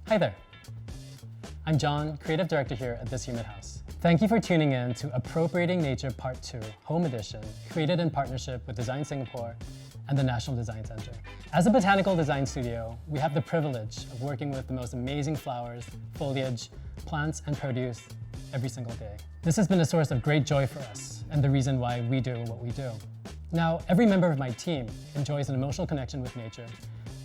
Hi there. I'm John, Creative Director here at this Humid House. Thank you for tuning in to Appropriating Nature Part 2, Home Edition, created in partnership with Design Singapore and the National Design Center. As a botanical design studio, we have the privilege of working with the most amazing flowers, foliage, plants, and produce every single day. This has been a source of great joy for us and the reason why we do what we do. Now, every member of my team enjoys an emotional connection with nature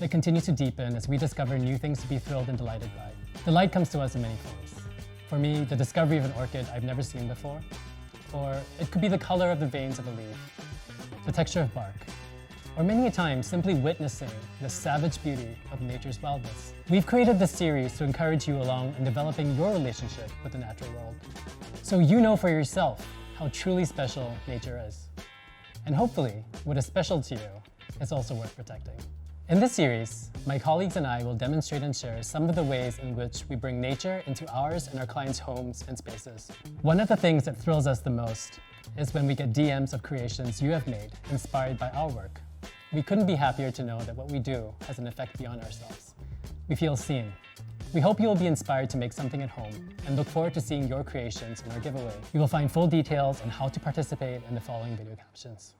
that continues to deepen as we discover new things to be thrilled and delighted by. Delight comes to us in many forms. For me, the discovery of an orchid I've never seen before, or it could be the color of the veins of a leaf, the texture of bark, or many a time simply witnessing the savage beauty of nature's wildness. We've created this series to encourage you along in developing your relationship with the natural world, so you know for yourself how truly special nature is. And hopefully, what is special to you is also worth protecting. In this series, my colleagues and I will demonstrate and share some of the ways in which we bring nature into ours and our clients' homes and spaces. One of the things that thrills us the most is when we get DMs of creations you have made inspired by our work. We couldn't be happier to know that what we do has an effect beyond ourselves. We feel seen. We hope you will be inspired to make something at home and look forward to seeing your creations in our giveaway. You will find full details on how to participate in the following video captions.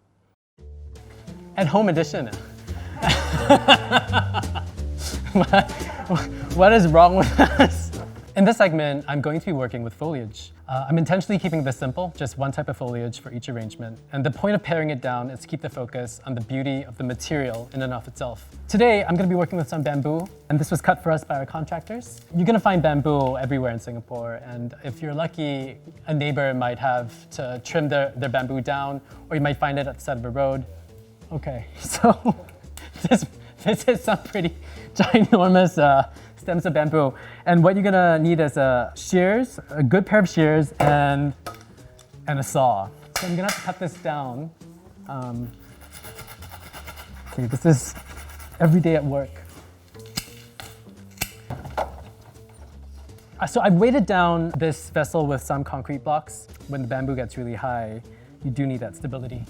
At Home Edition. What is wrong with us? In this segment, I'm going to be working with foliage. I'm intentionally keeping this simple, just one type of foliage for each arrangement. And the point of paring it down is to keep the focus on the beauty of the material in and of itself. Today, I'm going to be working with some bamboo, and this was cut for us by our contractors. You're going to find bamboo everywhere in Singapore, and if you're lucky, a neighbor might have to trim their bamboo down, or you might find it at the side of a road. Okay, so this is some pretty ginormous stems of bamboo. And what you're gonna need is shears, a good pair of shears, and a saw. So I'm gonna have to cut this down. Okay, this is every day at work. So I've weighted down this vessel with some concrete blocks. When the bamboo gets really high, you do need that stability.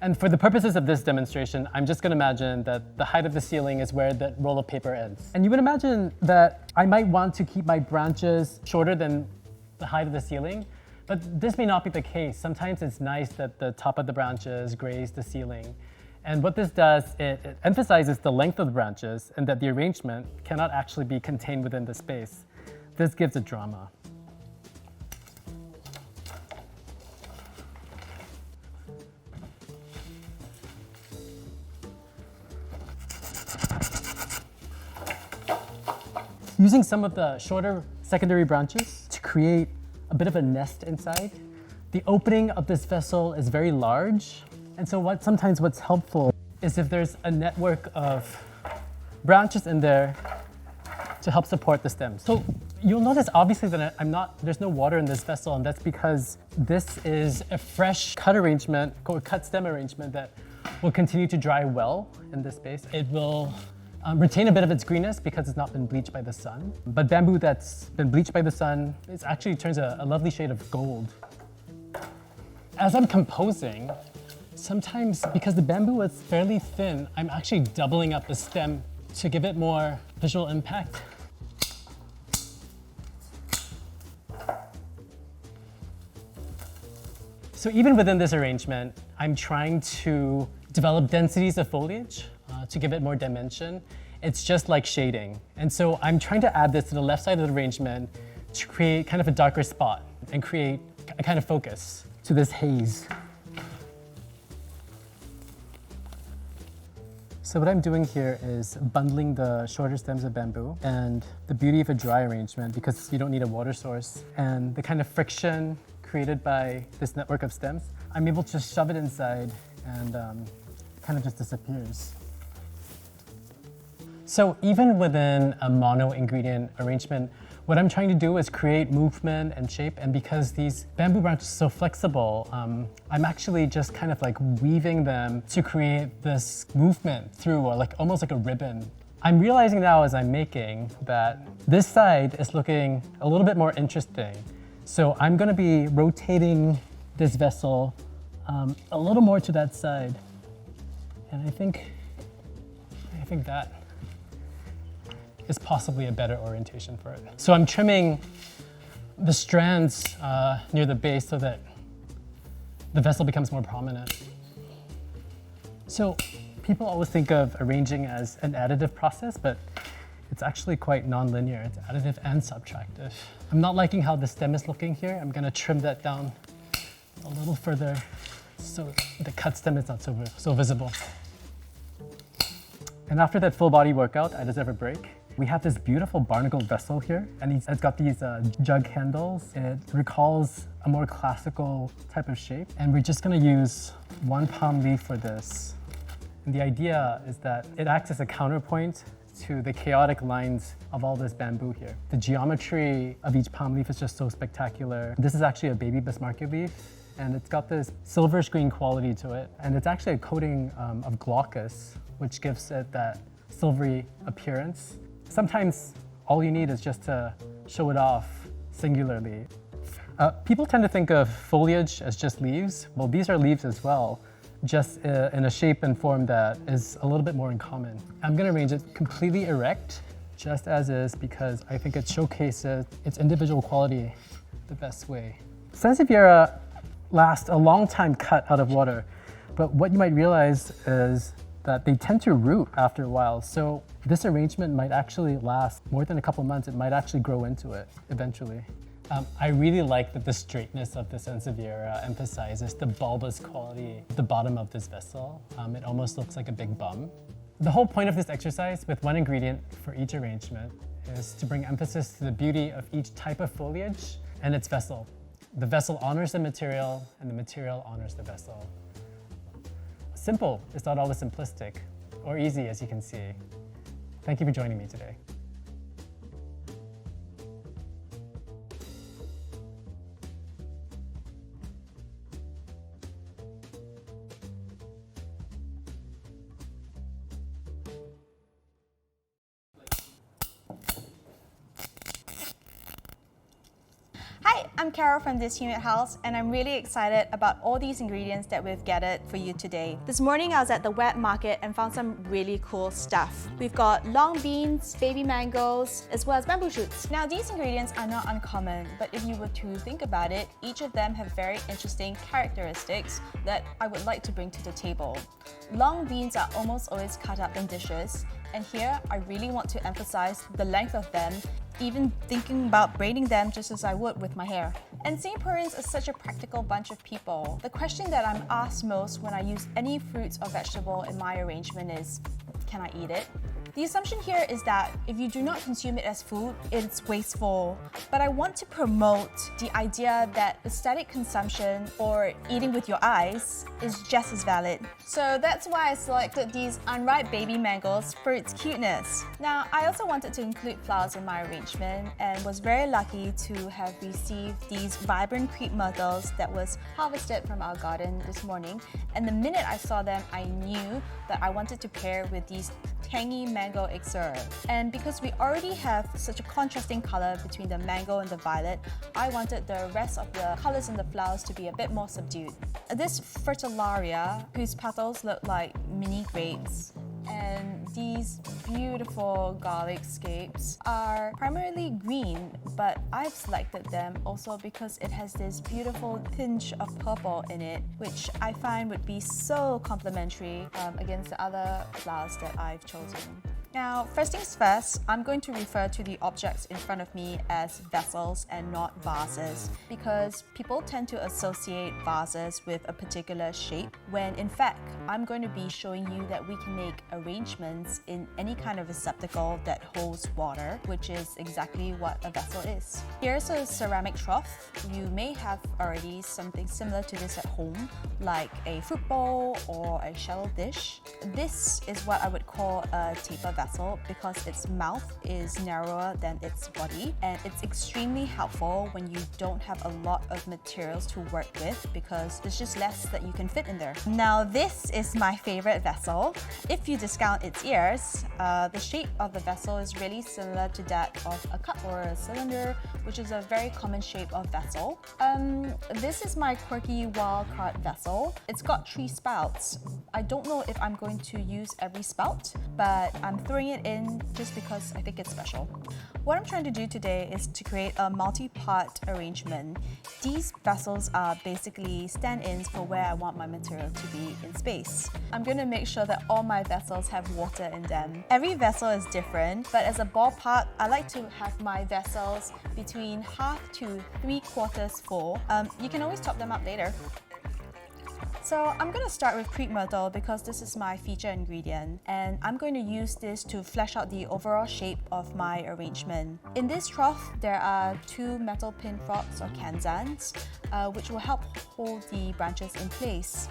And for the purposes of this demonstration, I'm just going to imagine that the height of the ceiling is where that roll of paper ends. And you would imagine that I might want to keep my branches shorter than the height of the ceiling, but this may not be the case. Sometimes it's nice that the top of the branches graze the ceiling. And what this does, it emphasizes the length of the branches and that the arrangement cannot actually be contained within the space. This gives it drama. Using some of the shorter secondary branches to create a bit of a nest inside. The opening of this vessel is very large, and so sometimes what's helpful is if there's a network of branches in there to help support the stems. So you'll notice obviously that there's no water in this vessel, and that's because this is a fresh cut arrangement, or cut stem arrangement that will continue to dry well in this space. It will retain a bit of its greenness because it's not been bleached by the sun. But bamboo that's been bleached by the sun, it actually turns a lovely shade of gold. As I'm composing, sometimes because the bamboo is fairly thin, I'm actually doubling up the stem to give it more visual impact. So even within this arrangement, I'm trying to develop densities of foliage to give it more dimension. It's just like shading. And so I'm trying to add this to the left side of the arrangement to create kind of a darker spot and create a kind of focus to this haze. So what I'm doing here is bundling the shorter stems of bamboo, and the beauty of a dry arrangement, because you don't need a water source, and the kind of friction created by this network of stems, I'm able to shove it inside and kind of just disappears. So even within a mono ingredient arrangement, what I'm trying to do is create movement and shape, and because these bamboo branches are so flexible, I'm actually just kind of like weaving them to create this movement through, or like almost like a ribbon. I'm realizing now as I'm making that this side is looking a little bit more interesting. So I'm gonna be rotating this vessel a little more to that side. And I think I think that is possibly a better orientation for it. So I'm trimming the strands near the base so that the vessel becomes more prominent. So people always think of arranging as an additive process, but it's actually quite non-linear. It's additive and subtractive. I'm not liking how the stem is looking here. I'm gonna trim that down a little further so the cut stem is not so visible. And after that full body workout, I deserve a break. We have this beautiful barnacle vessel here, and it's got these jug handles. It recalls a more classical type of shape. And we're just gonna use one palm leaf for this. And the idea is that it acts as a counterpoint to the chaotic lines of all this bamboo here. The geometry of each palm leaf is just so spectacular. This is actually a baby Bismarck leaf, and it's got this silverish green quality to it. And it's actually a coating of glaucus, which gives it that silvery appearance. Sometimes all you need is just to show it off singularly. People tend to think of foliage as just leaves. Well, these are leaves as well, just in a shape and form that is a little bit more in common. I'm gonna arrange it completely erect, just as is, because I think it showcases its individual quality the best way. Sansevieria last a long time cut out of water, but what you might realize is that they tend to root after a while. So this arrangement might actually last more than a couple months. It might actually grow into it eventually. I really like that the straightness of the Sansevieria emphasizes the bulbous quality at the bottom of this vessel. It almost looks like a big bum. The whole point of this exercise with one ingredient for each arrangement is to bring emphasis to the beauty of each type of foliage and its vessel. The vessel honors the material and the material honors the vessel. Simple is not always simplistic or easy, as you can see. Thank you for joining me today. Hi, I'm Carol from this Humid House, and I'm really excited about all these ingredients that we've gathered for you today. This morning I was at the wet market and found some really cool stuff. We've got long beans, baby mangoes, as well as bamboo shoots. Now these ingredients are not uncommon, but if you were to think about it, each of them have very interesting characteristics that I would like to bring to the table. Long beans are almost always cut up in dishes, and here I really want to emphasize the length of them, even thinking about braiding them just as I would with my hair. And Singaporeans are such a practical bunch of people. The question that I'm asked most when I use any fruits or vegetable in my arrangement is, can I eat it? The assumption here is that if you do not consume it as food, it's wasteful. But I want to promote the idea that aesthetic consumption or eating with your eyes is just as valid. So that's why I selected these unripe baby mangoes for its cuteness. Now, I also wanted to include flowers in my arrangement and was very lucky to have received these vibrant crepe myrtles that was harvested from our garden this morning. And the minute I saw them, I knew that I wanted to pair with these tangy mango elixir. And because we already have such a contrasting color between the mango and the violet, I wanted the rest of the colors in the flowers to be a bit more subdued. This Fritillaria, whose petals look like mini grapes, and these beautiful garlic scapes are primarily green, but I've selected them also because it has this beautiful tinge of purple in it, which I find would be so complementary against the other flowers that I've chosen. Now, first things first, I'm going to refer to the objects in front of me as vessels and not vases, because people tend to associate vases with a particular shape, when in fact, I'm going to be showing you that we can make arrangements in any kind of receptacle that holds water, which is exactly what a vessel is. Here's a ceramic trough. You may have already something similar to this at home, like a fruit bowl or a shallow dish. This is what I would call a taper vessel. vessel because its mouth is narrower than its body, and it's extremely helpful when you don't have a lot of materials to work with because there's just less that you can fit in there. Now this is my favorite vessel. If you discount its ears, the shape of the vessel is really similar to that of a cup or a cylinder, which is a very common shape of vessel. This is my quirky wildcard vessel. It's got 3 spouts. I don't know if I'm going to use every spout, but I'm throwing it in just because I think it's special. What I'm trying to do today is to create a multi-part arrangement. These vessels are basically stand-ins for where I want my material to be in space. I'm going to make sure that all my vessels have water in them. Every vessel is different, but as a ballpark, I like to have my vessels between half to 3/4 full. You can always top them up later. So I'm going to start with crepe myrtle because this is my feature ingredient, and I'm going to use this to flesh out the overall shape of my arrangement. In this trough, there are 2 metal pin frogs or kanzans, which will help hold the branches in place.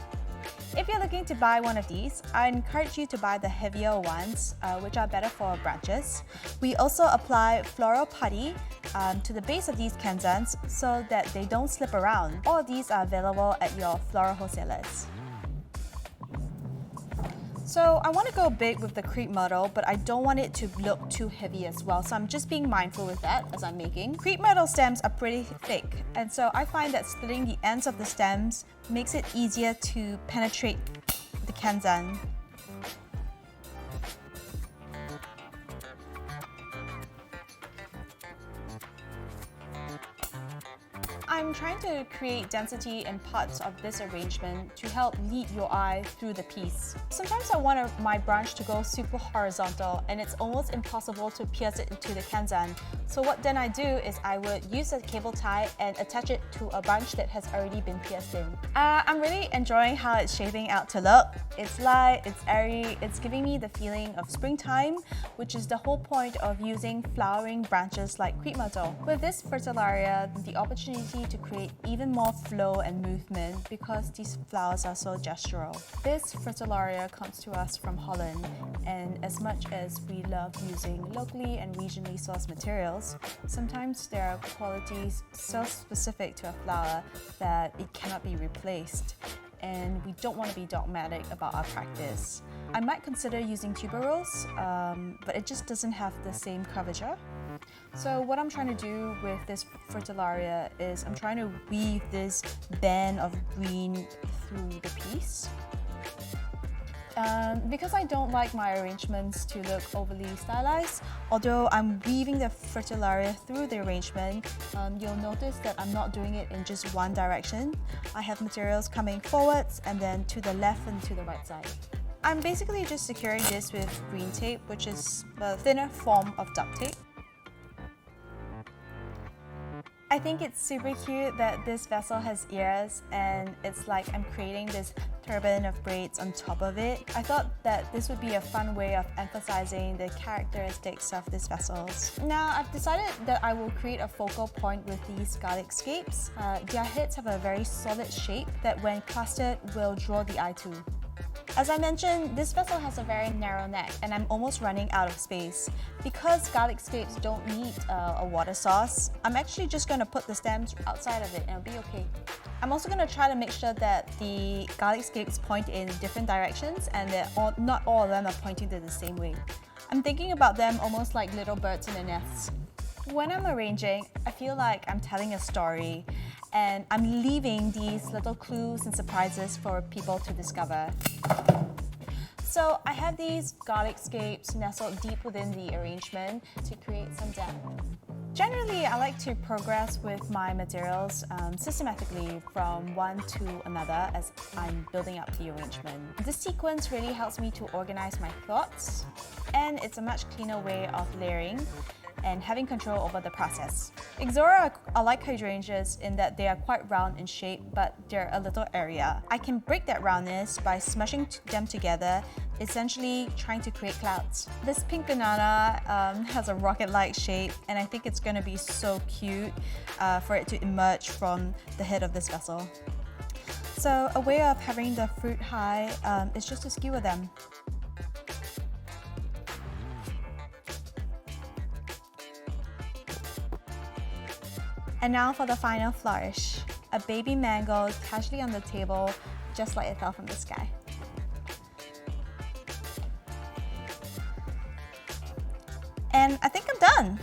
If you're looking to buy one of these, I encourage you to buy the heavier ones, which are better for branches. We also apply floral putty to the base of these kanzans so that they don't slip around. All of these are available at your floral wholesalers. So I want to go big with the crepe myrtle, but I don't want it to look too heavy as well, so I'm just being mindful with that as I'm making. Crepe myrtle stems are pretty thick, and so I find that splitting the ends of the stems makes it easier to penetrate the kanzan. I'm trying to create density in parts of this arrangement to help lead your eye through the piece. Sometimes I want my branch to go super horizontal and it's almost impossible to pierce it into the kanzan. So what then I do is I would use a cable tie and attach it to a branch that has already been pierced in. I'm really enjoying how it's shaping out to look. It's light, it's airy, it's giving me the feeling of springtime, which is the whole point of using flowering branches like crepe myrtle. With this fritillaria, the opportunity to create even more flow and movement because these flowers are so gestural. This fritillaria comes to us from Holland, and as much as we love using locally and regionally sourced materials, sometimes there are qualities so specific to a flower that it cannot be replaced, and we don't want to be dogmatic about our practice. I might consider using tuberose, but it just doesn't have the same curvature. So what I'm trying to do with this fritillaria is I'm trying to weave this band of green through the piece. Because I don't like my arrangements to look overly stylized, although I'm weaving the fritillaria through the arrangement, you'll notice that I'm not doing it in just one direction. I have materials coming forwards and then to the left and to the right side. I'm basically just securing this with green tape, which is a thinner form of duct tape. I think it's super cute that this vessel has ears and it's like I'm creating this turban of braids on top of it. I thought that this would be a fun way of emphasizing the characteristics of these vessels. Now I've decided that I will create a focal point with these garlic scapes. Their heads have a very solid shape that when clustered will draw the eye to. As I mentioned, this vessel has a very narrow neck and I'm almost running out of space. Because garlic scapes don't need a water source, I'm actually just going to put the stems outside of it and it'll be okay. I'm also going to try to make sure that the garlic scapes point in different directions and that not all of them are pointing to the same way. I'm thinking about them almost like little birds in a nest. When I'm arranging, I feel like I'm telling a story and I'm leaving these little clues and surprises for people to discover. So I have these garlic scapes nestled deep within the arrangement to create some depth. Generally, I like to progress with my materials systematically from one to another as I'm building up the arrangement. This sequence really helps me to organize my thoughts, and it's a much cleaner way of layering and having control over the process. Ixora are like hydrangeas in that they are quite round in shape, but they're a little airier. I can break that roundness by smushing them together, essentially trying to create clouds. This pink banana has a rocket-like shape, and I think it's going to be so cute for it to emerge from the head of this vessel. So a way of having the fruit high is just to skewer them. And now for the final flourish. A baby mango casually on the table, just like it fell from the sky. And I think I'm done.